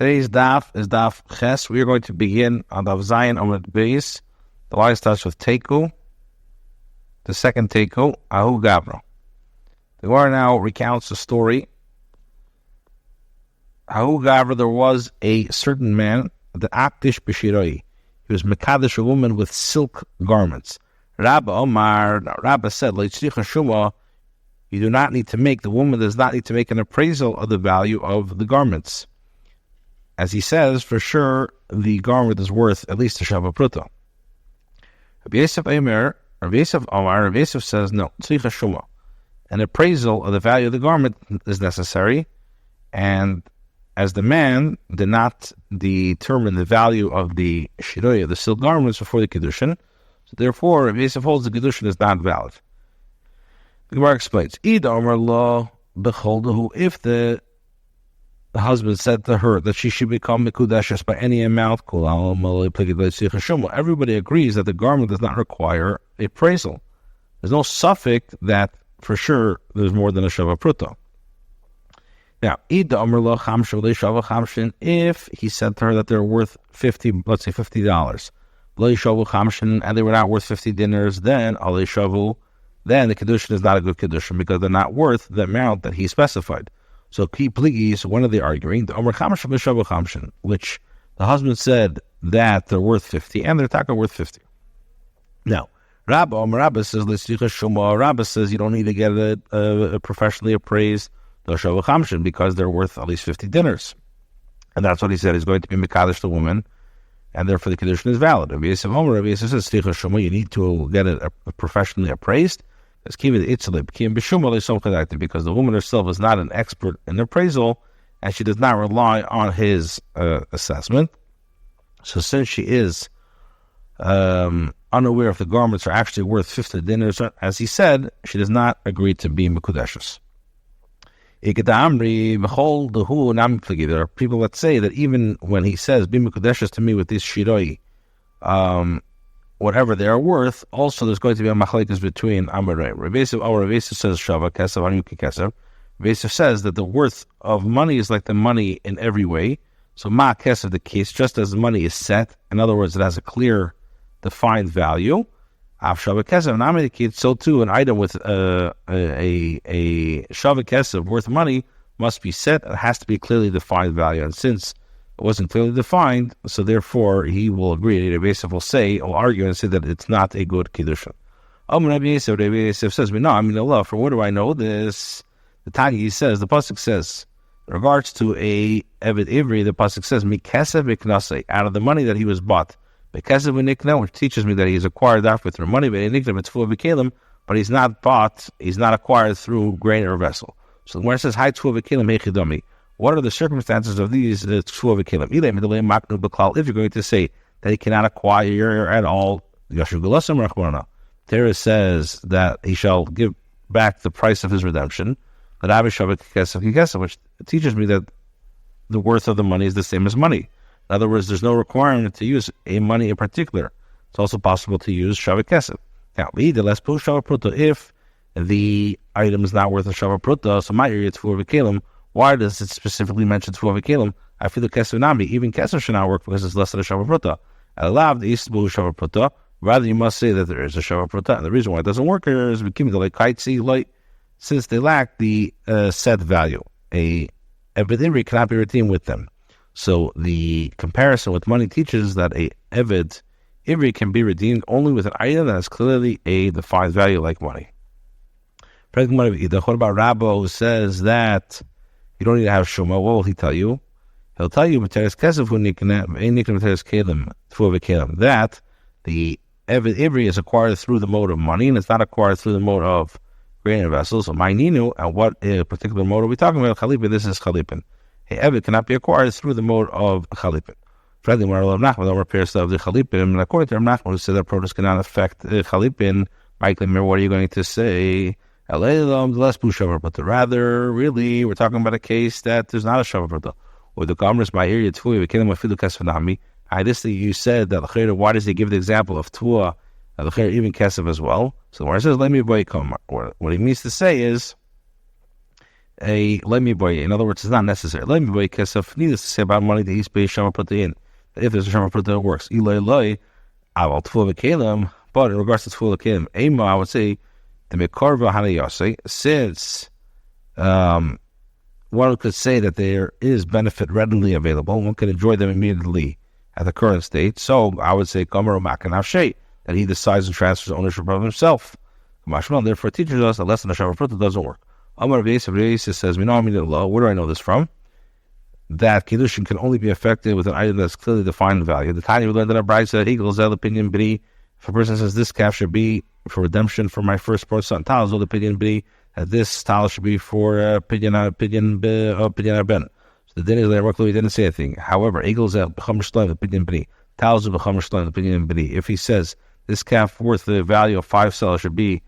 Today's daf is daf ches. We are going to begin on daf zayin amud beis. The line starts with teku. The second teku, ahu gabra. The Gemara now recounts a story. Ahu gabra, there was a certain man, the akdish b'shiroi. He was mekadesh, a woman with silk garments. Rabba Omar, Rabba said, leitzricha shuma, you do not need to make, the woman does not need to make an appraisal of the value of the garments. As he says, for sure, the garment is worth at least a shava pruta. Rabbi Yosef Omer, Rabbi Yosef says, no, tzricha shuma. An appraisal of the value of the garment is necessary, and as the man did not determine the value of the shiroi, of the silk garments, before the Kidushin, so therefore, Rabbi Yosef holds the Kidushin is not valid. The Gemara explains, if the husband said to her that she should become mikudeshes by any amount, everybody agrees that the garment does not require appraisal. There's no suffix that for sure there's more than a shava pruta. Now, if he said to her that they're worth 50, let's say $50, and they were not worth 50 dinars, then the Kidushin is not a good Kidushin because they're not worth the amount that he specified. So, please, when are they arguing? The Omer Chamshin b'Shavu Chamshin, which the husband said that they're worth 50, and they're taka worth 50. Now, Rabba says, Rabba says you don't need to get a professionally appraised the Shavu Chamshin because they're worth at least 50 dinars. And that's what he said. He's going to be Mekadesh the woman, and therefore the condition is valid. Rabbi Yosef says, you need to get it professionally appraised. Because the woman herself is not an expert in appraisal, and she does not rely on his assessment. So since she is unaware if the garments are actually worth 50 dinars, as he said, she does not agree to be mekudeshes. There are people that say that even when he says, be mekudeshes to me with this shiroi, whatever they are worth, also there's going to be a machlekes between Amarei. Rabbi Yosef says shava kesav anyuki kesav. Rabbi Yosef says that the worth of money is like the money in every way. So ma kesav, the case, just as money is set, in other words, it has a clear, defined value. Af shava kesav namidikit, so too an item with a shava kesav worth money must be set. It has to be clearly defined value, and since it wasn't clearly defined, so therefore he will agree. Rabbi Yosef will argue and say that it's not a good Kiddushin. Rabbi Yosef says, Allah, for what do I know this? The Tanya says, the Pasuk says, in regards to a Eved Ivri, the Pasuk says, Mikesev Miknase, out of the money that he was bought. Mikesev Nikna, which teaches me that he is acquired that with money, but he's not bought, he's not acquired through grain or vessel. So where it says, Hai Tfuah V'Kelim Hechidami, what are the circumstances of these? If you're going to say that he cannot acquire at all, Torah says that he shall give back the price of his redemption, which teaches me that the worth of the money is the same as money. In other words, there's no requirement to use a money in particular. It's also possible to use Shavat Kesef. Now, if the item is not worth a Shavat Pruta, so my area for V'Kelim, why does it specifically mention Tfuah V'Kelim? I feel the Kesef Nami. Even Kesef should not work because it's less than a Shavat Pruta. Allowed the Eastbu Shavat Pruta. Rather, you must say that there is a Shavat Pruta. And the reason why it doesn't work is since they lack the set value. A Eved Ivri cannot be redeemed with them. So the comparison with money teaches that a Eved Ivri can be redeemed only with an item that has clearly a defined value like money. What about Rabbo who says that you don't need to have Shuma? What will he tell you? He'll tell you that the Eved Ivri is acquired through the mode of money, and it's not acquired through the mode of grain and vessels. So my Ninu, and what particular mode are we talking about? Chalipin, this is Chalipin. A Eved cannot be acquired through the mode of Chalipin. Friendly, when Rav Nachman repairs of the Chalipin, and according to Rav Nachman, who said that produce cannot affect Chalipin, Michael, what are you going to say? But rather, really, we're talking about a case that there's not a shavar or the garments by area tfuah. We kill him with filu kesvanami. This thing you said that why does he give the example of tuah? Even kesef as well. So where it says let me boy come, what he means to say is a lemi boy. In other words, it's not necessary. Lemi boy kesef, needless to say about money that he's paid shama put in. If there's a shama put that works, ilay aval tful v'kelim. But in regards to tful v'kelim, ema, I would say the mekarva hanayase, since one could say that there is benefit readily available, one can enjoy them immediately at the current state. So I would say Gomer Makanavshe, that he decides and transfers ownership of himself. Therefore, it teaches us that less than a Shava Pruta doesn't work. Amar V'yesa says, where do I know this from? That Kidushin can only be effected with an item that's clearly defined in value. The Tanya we learned that our bride said, Eagle's opinion b'ri. If a person says, this calf should be for redemption for my firstborn son, Tal's opinion b'ri, that this tal should be for opinion ben. So the din is that he didn't say anything. However, Eagle's opinion b'ri. Tal's opinion b'ri. If he says, this calf worth the value of 5 cells should be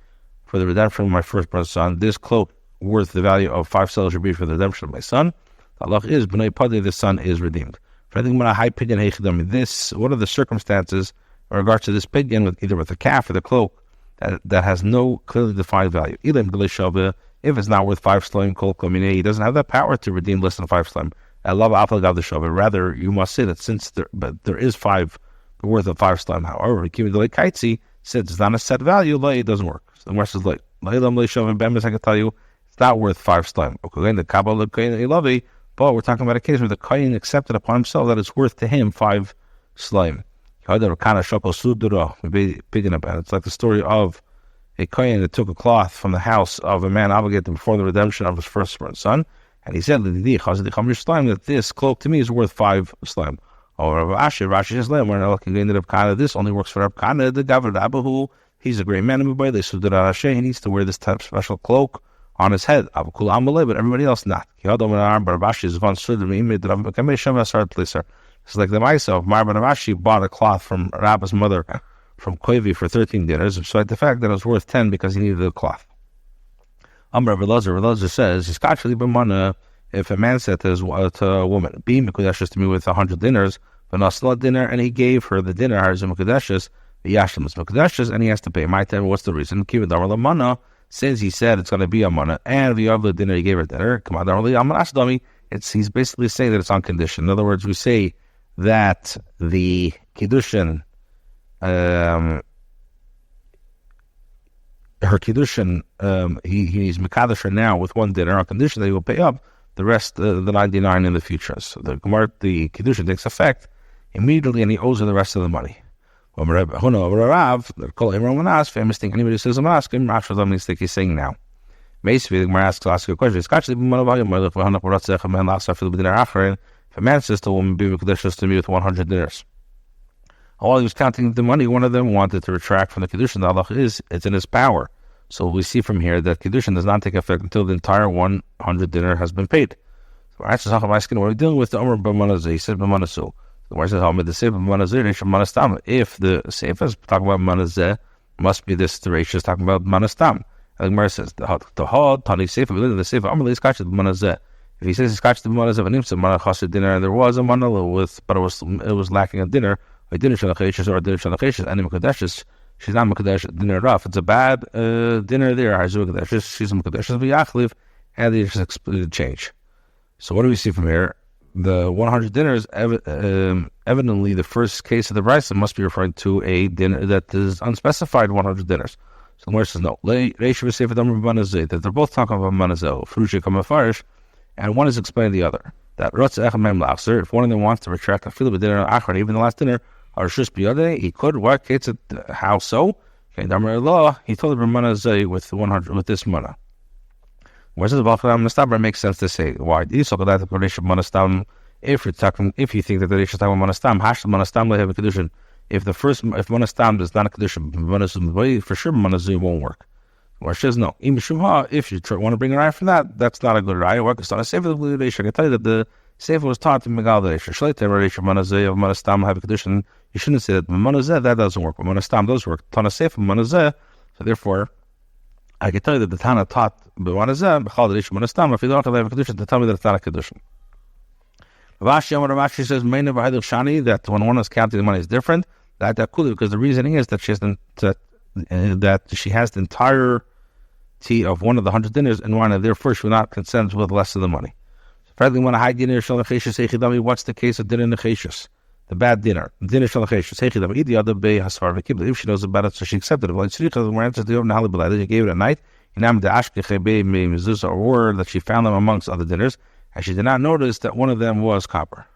for the redemption of my firstborn son, this cloak worth the value of 5 cells should be for the redemption of my son, the halach is b'nei padei, the son is redeemed. What are the circumstances in regards to this pidyon, either with the calf or the cloak, that has no clearly defined value? If it's not worth 5 slime kol kamine, he doesn't have that power to redeem less than 5 slime. Rather, you must say that since there is 5, the worth of 5 slime. However, since it's not a set value, it doesn't work. So the rest is like, I can tell you, it's not worth 5 slime. But we're talking about a case where the kohen accepted upon himself that it's worth to him 5 slime. It's like the story of a kohen that took a cloth from the house of a man obligated before the redemption of his firstborn son, and he said that this cloak to me is worth 5 slime. Rashi says, this only works for Rab Kana, the Gavra Abahu. He's a great man, he needs to wear this type of special cloak on his head, but everybody else not. It's like the Maisa of Marban Rashi bought a cloth from Rabba's mother from Koivi for 13 dinners, despite the fact that it was worth 10 because he needed a cloth. Rabbi Elazar says, if a man said to a woman, be Mekudeshes to me with 100 dinners, but not dinner, and he gave her the dinner, Mekudeshes, the Yashlim is Mekudeshes, and he has to pay. My time, what's the reason? Since he said it's going to be a mana, and the other dinner, he gave her dinner, he's basically saying that it's on condition. In other words, we say that the Kidushin, her Kidushin, he's Mekadosh her now with 1 dinner on condition that he will pay up the rest, the 99 in the future. So the Kidushin takes effect immediately, and he owes her the rest of the money. Famous thing, anybody who says I'm asking, he's saying now. Basically, the asks you a question. If a man says to a woman, be Mekudeshes to me with 100 dinners, while he was counting the money, one of them wanted to retract from the Kidushin. The halach is, it's in his power. So we see from here that Kidushin does not take effect until the entire 100 dinner has been paid. So what are we dealing with? The Umar B'manazeh, he said B'manasu. The Gemara says, if the Sefer is talking about Manazeh, must be this Teresh is talking about Manastam. And the Gemara says, the Hod, Tani Sefer, we live in the Sefer, Amalei Skach the Manazeh. If he says he's Skach the Manazeh, and himself Manachas dinner, and there was a Manala with, but it was lacking a dinner, a dinner Shalacheshes or a dinner Shalacheshes, and Mekudeshes, she's not Mekadesh dinner rough. It's a bad dinner there. She's Mekudeshes v'yachliv, and they just change. So what do we see from here? The 100 dinners, evidently the first case of the Brisa must be referring to a dinner that is unspecified 100 dinners. So the Gemara says no. That they're both talking about Manazeh, Frushik Kamafarish, and one is explaining the other. That if one of them wants to retract a field of dinner, even the last dinner, or he could. What? How so? He told her Manazeh with 100 with this mana. Where does the Manastam makes sense to say? Why? If you're talking, if you think that the Reish is talking about Manastam, Hash Manastam will have a Kidushin. If Manastam is not a Kidushin, for sure Manazeh won't work. Where says no. If you want to bring a raya from that, that's not a good raya. Work is not a Sefer of the Reish. I can tell you that the Sefer was taught in Megal the Reish. Shleiter Reish Manazeh of Manastam have a Kidushin. You shouldn't say that Manazeh that doesn't work, but Manastam does work. Tana Sefer Manazeh. So therefore, I can tell you that the Tana taught B'manazeh, B'chal Reish Manastam. If you don't have a Kidushin, to tell me that it's not a Kidushin. Rashi says, that when one is counting the money is different. That because the reasoning is that she has the entire of one of the 100 dinners and one, and therefore she will not consent with less of the money. Finally, when a high dinner shalacheshus hechidami, what's the case of dinner necheshus? The bad dinner. Dinner shalacheshus hechidami. Idi other bay hasfar v'kibla. If she knows about it, so she accepted it. Well, it's tzricha. The answer to the nahali b'layla. She gave it at night. Inam de ashkeche bay me mezuzah, or that she found them amongst other dinners, and she did not notice that one of them was copper.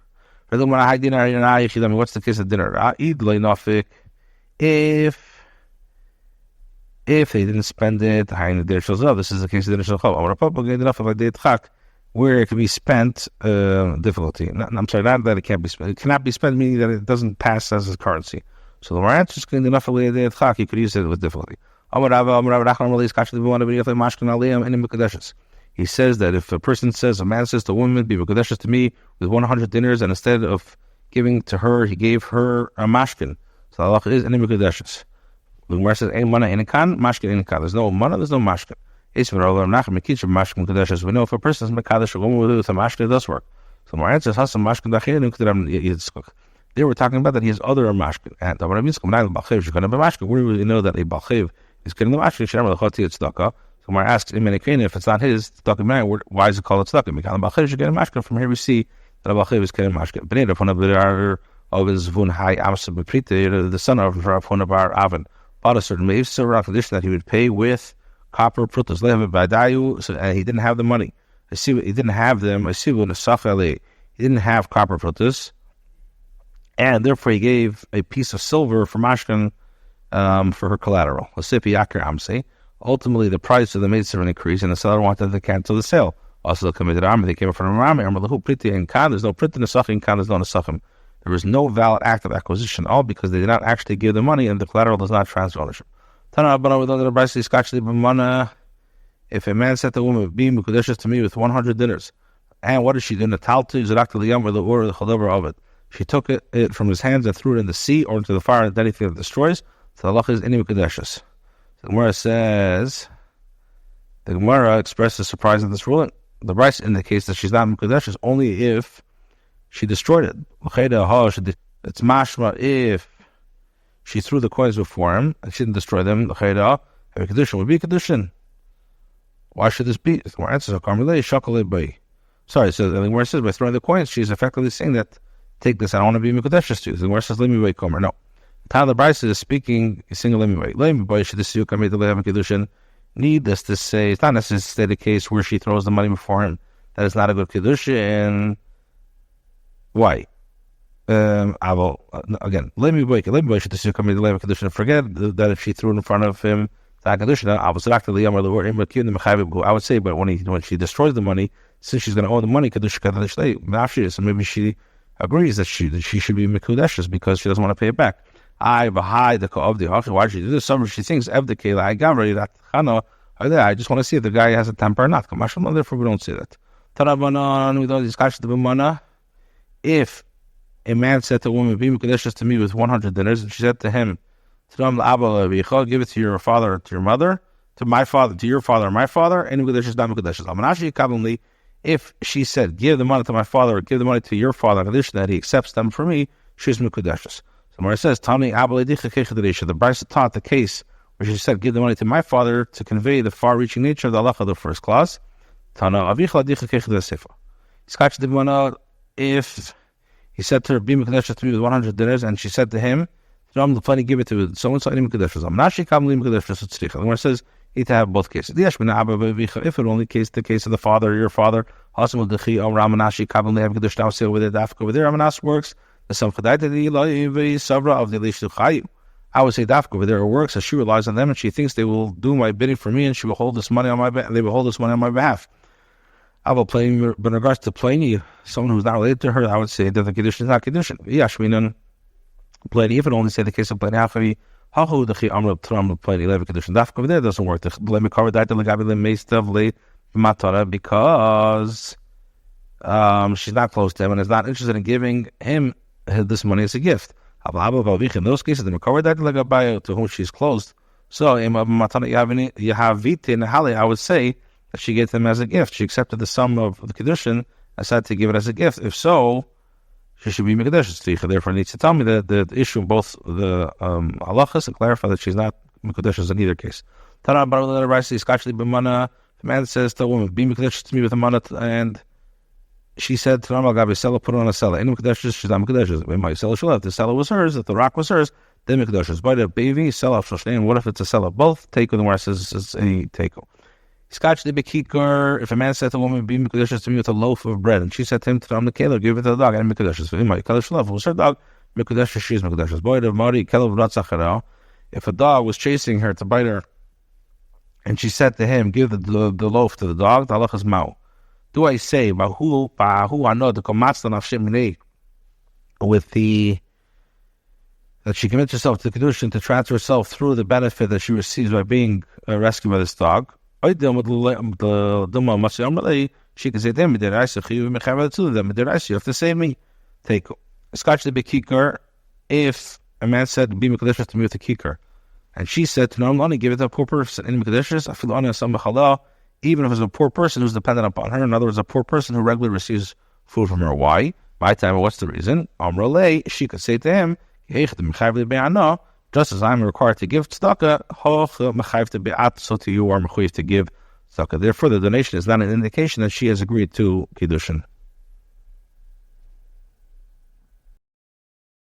Finally, when a high dinner hechidami, what's the case of dinner? Id loynafik. If they didn't spend it, this is the case of dinner shalchov. Where it can be spent, difficulty. I'm sorry, not that it can't be spent. It cannot be spent, meaning that it doesn't pass as a currency. So the answer is going enough you could use it with difficulty. He says that if a man says to a woman, be mekudeshes to me with 100 dinners, and instead of giving to her, he gave her a mashkin. So Allah is any mekudeshes. The Gemara says, "Ein mana, ein kan, mashkin, ein kan." There's no mana, there's no mashkin. We know if a person is mekadesh a woman with a mashkin, it does work. So my answer is hasam mashkin dachir. They were talking about that he has other mashkin. And where do we know that a balchev is getting the mashkin? So Mar asks in Menikane, if it's not his tzedakah, why is it called tzedakah? Because balchev should get a mashkin. From here we see that a balchev is getting a mashkin. The son of Rav Huna bar Avin bought a certain condition that he would pay with copper prutas, and he didn't have the money. He didn't have them. He didn't have copper prutas, and therefore he gave a piece of silver for mashkin for her collateral. Ultimately, the price of the maidservant increased, and the seller wanted to cancel the sale. Also, they came from Rami. There's no prit in nesachim. There's no nesachim. There was no valid act of acquisition, all because they did not actually give the money, and the collateral does not transfer ownership. If a man said to a woman, "Be mekudeshes to me with 100 dinners," and what did she do? She took it from his hands and threw it in the sea or into the fire, and anything that destroys. So Allah is any mekudeshes. The Gemara says, the Gemara expresses surprise at this ruling. The Bryce indicates that she's not mekudeshes only if she destroyed it. It's mashma if she threw the coins before him and she didn't destroy them. Kidushin would be Kidushin. Why should this be? The Gemara answers, sorry, so the Gemara says by throwing the coins, she's effectively saying that, take this, I don't want to be Mekudeshes to you. The Gemara says, let me wait, Komer. No. Tyler Bryce is speaking, he's saying, let me wait. Needless to say, it's not necessarily the case where she throws the money before him. That is not a good Kiddushin. Why? Again, let me wait. Forget that if she threw it in front of him, I would say, but when she destroys the money, since she's going to owe the money, so maybe she agrees that she should be mekudeshes because she doesn't want to pay it back. Why did she do this? She thinks I just want to see if the guy has a temper or not. Therefore, we don't say that. If a man said to a woman, "Be mekudeshes to me with 100 dinners," and she said to him, "Give it to your father or to your mother, to my father, to your father or my father," and if she said, "Give the money to my father or give the money to your father," in addition that he accepts them for me, she's mekudeshes. So Mara says, "Tani the Bryce taught the case where she said, 'Give the money to my father,' to convey the far-reaching nature of the halacha of the first clause." If he said to her, "Be mekudeshes to me with 100 dinners," and she said to him, "Plenty, give it to so-and-so, any mekudeshes." The Gemara says, you need to have both cases. If it only case the case of the father or your father, over there, Ramanas works. I would say dafka over there works as she relies on them and she thinks they will do my bidding for me and she will hold this money on my they will hold this money on my behalf. I will play, but in regards to playing someone who's not related to her, I would say that the Kidushin is not Kidushin. Plenty, if it only say the case of plenty, over there doesn't work. Because she's not close to him and is not interested in giving him this money as a gift. In those cases, to whom she's close. So I would say that she gave him as a gift. She accepted the sum of the Kidushin and decided to give it as a gift. If so, she should be Mekudeshes. Therefore, needs to tell me the issue of both the halachas and clarify that she's not Mekudeshes in either case. Tana Baruch Raisi Skachli B'mana. The man says to the woman, "Be mekadesh to me with a mana," and she said to Ramal Gabi, "Sella, put it on a seller. Any mekadesh, she's not mekadesh. When my seller shall have, the seller was hers. If the rock was hers, then mekadesh. By the baby, seller shashnein. What if it's a seller? Both take the where says it's a take. Skachli B'kikar. If a man said to a woman, "Be mekadesh to me with a loaf of bread," and she said to him, "To the keler, give it to the dog." And mekadesh. For him, my keler shall have. Was her dog mekadesh? She's mekadesh. Boy, the Mari keler v'ratzachara. If a dog was chasing her to bite her, and she said to him, "Give the loaf to the dog," the halach is mao. Do I say with the that she commits herself to the Kidushin to transfer herself through the benefit that she receives by being rescued by this dog? She can say to him, "You have to save me." Take Scotch the Bekikar. If a man said, "Be Mekadesh to me with a kikar," and she said to no, give it to a poor person. In Mekadeshes, I feel on some halal. Even if it's a poor person who's dependent upon her, in other words, a poor person who regularly receives food from her. Why? My time, what's the reason? Amrale, she could say to him, just as I'm required to give tzedakah, so to you are mechuyev to give tzedakah. Therefore, the donation is not an indication that she has agreed to Kiddushin.